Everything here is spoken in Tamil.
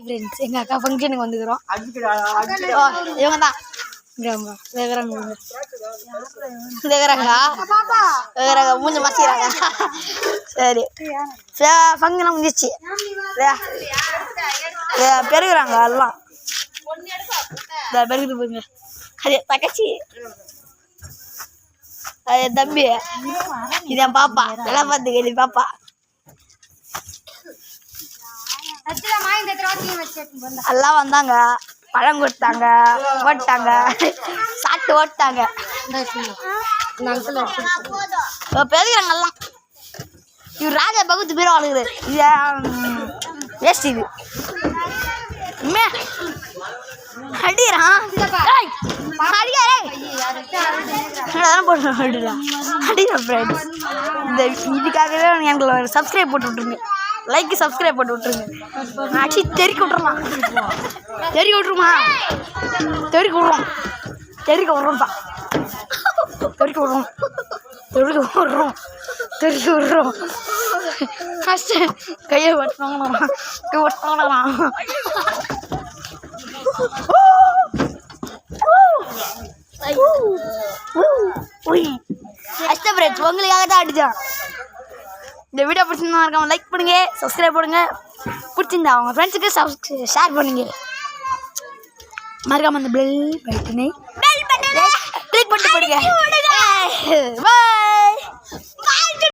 ஃப்ரெண்ட்ஸ் எங்கள் அக்கா ஃபங்க்ஷனுக்கு வந்துக்கிறோம். இவங்க தான் மூஞ்சி மசிக்கிறாங்க. சரி ஃபங்க்ஷன் முடிஞ்சிச்சு. பெருகுறாங்க எல்லாம் பெருகுது போங்க. அது தங்கச்சி, அது தம்பி, இது என் பாப்பா. எல்லாம் பார்த்துக்க இது பாப்பா. எல்லாம் வந்தாங்க, பழம் கொடுத்தாங்க, ஓட்டாங்க, சாப்பிட்டு ஓட்டாங்க. பெருகிறாங்க எல்லாம். இவர் ராஜா பகுத்து பேரும் அழுகுது. இது வேஸ்ட். இது அடிக்கிறான் இதுக்காகவே எனக்கு ஒரு சப்ஸ்கிரைப் போட்டு விட்ருங்க. லைக் சப்ஸ்கிரைப் போட்டு விட்ருங்க. ஆக்சி தெறிக்க விட்றலாம். தெறிக்க விட்ருமா? தெறிக்க விட்றோம். தெறிக்க விட்றோம் தான். தெறிக்க விட்றோம். தெறிக்க விட்றோம். தெறிக்க விட்றோம். ஃபஸ்ட்டு கையை வெட்டினாங்கண்ணா. கை வெட்டினாங்கண்ணா. உங்களுக்காக தான் அடிச்சான். இந்த வீடியோ பிடிச்சிருந்தா இருக்காம லைக் பண்ணுங்க, சப்ஸ்கிரைப் பண்ணுங்க. பிடிச்சிருந்தா அவங்க ஃப்ரெண்ட்ஸுக்கு ஷேர் பண்ணுங்க. மறக்காம அந்த பெல் பட்டனை கிளிக் பண்ணிட்டு போடுங்க. பாய்.